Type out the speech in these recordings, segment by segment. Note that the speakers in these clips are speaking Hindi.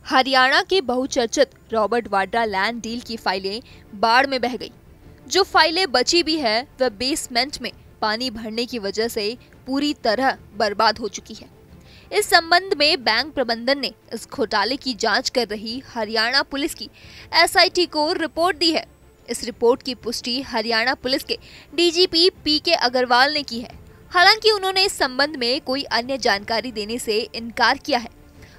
हरियाणा के बहुचर्चित रॉबर्ट वाड्रा लैंड डील की फाइलें बाढ़ में बह गई। जो फाइलें बची भी है वह बेसमेंट में पानी भरने की वजह से पूरी तरह बर्बाद हो चुकी है। इस संबंध में बैंक प्रबंधन ने इस घोटाले की जांच कर रही हरियाणा पुलिस की एसआईटी को रिपोर्ट दी है। इस रिपोर्ट की पुष्टि हरियाणा पुलिस के डीजीपी पीके अग्रवाल ने की है। हालांकि उन्होंने इस संबंध में कोई अन्य जानकारी देने से इनकार किया है।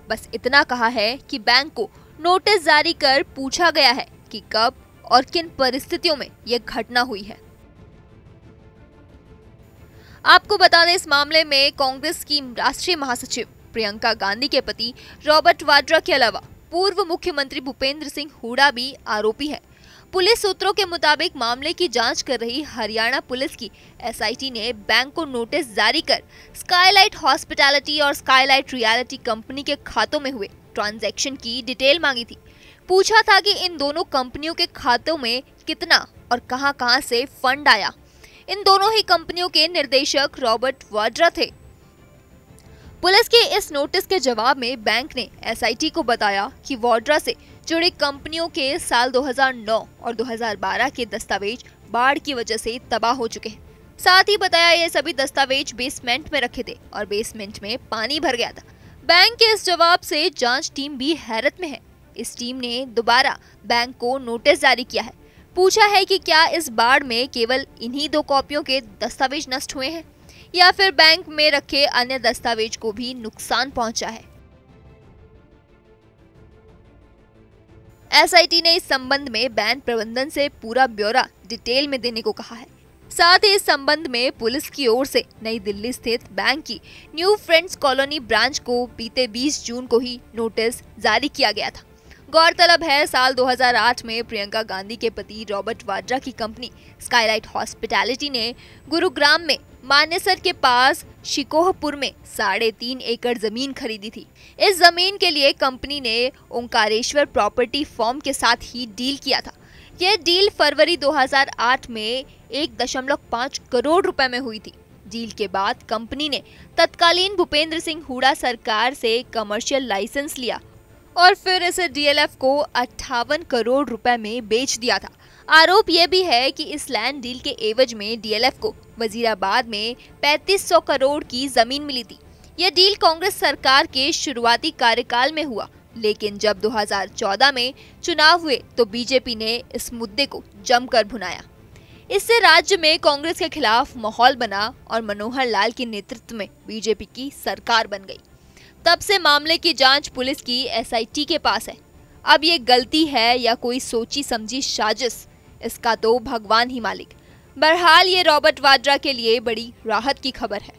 बस इतना कहा है कि बैंक को नोटिस जारी कर पूछा गया है कि कब और किन परिस्थितियों में यह घटना हुई है। आपको बता दें, इस मामले में कांग्रेस की राष्ट्रीय महासचिव प्रियंका गांधी के पति रॉबर्ट वाड्रा के अलावा पूर्व मुख्यमंत्री भूपेंद्र सिंह हुड्डा भी आरोपी हैं। पुलिस सूत्रों के मुताबिक मामले की जांच कर रही हरियाणा पुलिस की एसआईटी ने बैंक को नोटिस जारी कर स्काईलाइट हॉस्पिटैलिटी और स्काईलाइट रियलिटी कंपनी के खातों में हुए ट्रांजैक्शन की डिटेल मांगी थी। पूछा था कि इन दोनों कंपनियों के खातों में कितना और कहां-कहां से फंड आया। इन दोनों ही कंपनियों के निर्देशक रॉबर्ट वाड्रा थे। पुलिस के इस नोटिस के जवाब में बैंक ने एसआईटी को बताया कि वाड्रा से जुड़ी कंपनियों के साल 2009 और 2012 के दस्तावेज बाढ़ की वजह से तबाह हो चुके हैं। साथ ही बताया ये सभी दस्तावेज बेसमेंट में रखे थे और बेसमेंट में पानी भर गया था। बैंक के इस जवाब से जांच टीम भी हैरत में है। इस टीम ने दोबारा बैंक को नोटिस जारी किया है। पूछा है कि क्या इस बाढ़ में केवल इन्हीं 2 कॉपियों के दस्तावेज नष्ट हुए हैं या फिर बैंक में रखे अन्य दस्तावेज को भी नुकसान पहुंचा है। एसआईटी ने इस संबंध में बैंक प्रबंधन से पूरा ब्यौरा डिटेल में देने को कहा है। साथ ही इस संबंध में पुलिस की ओर से नई दिल्ली स्थित बैंक की न्यू फ्रेंड्स कॉलोनी ब्रांच को बीते 20 जून को ही नोटिस जारी किया गया था। गौरतलब है, साल 2008 में प्रियंका गांधी के पति रॉबर्ट वाड्रा की कंपनी स्काईलाइट हॉस्पिटैलिटी ने गुरुग्राम में मानेसर के पास शिकोहपुर में 3.5 एकड़ जमीन खरीदी थी। इस जमीन के लिए कंपनी ने ओंकारेश्वर प्रॉपर्टी फर्म के साथ ही डील किया था। यह डील फरवरी 2008 में 1.5 करोड़ रुपए में हुई थी। डील के बाद कंपनी ने तत्कालीन भूपेंद्र सिंह हुड्डा सरकार से कमर्शियल लाइसेंस लिया और फिर इसे डीएलएफ को 58 करोड़ रुपए में बेच दिया था। आरोप यह भी है कि इस लैंड डील के एवज में डीएलएफ को वजीराबाद में 3500 करोड़ की जमीन मिली थी। यह डील कांग्रेस सरकार के शुरुआती कार्यकाल में हुआ, लेकिन जब 2014 में चुनाव हुए तो बीजेपी ने इस मुद्दे को जमकर भुनाया। इससे राज्य में कांग्रेस के खिलाफ माहौल बना और मनोहर लाल के नेतृत्व में बीजेपी की सरकार बन गई। तब से मामले की जांच पुलिस की एसआईटी के पास है। अब ये गलती है या कोई सोची समझी साजिश, इसका तो भगवान ही मालिक। बहरहाल ये रॉबर्ट वाड्रा के लिए बड़ी राहत की खबर है।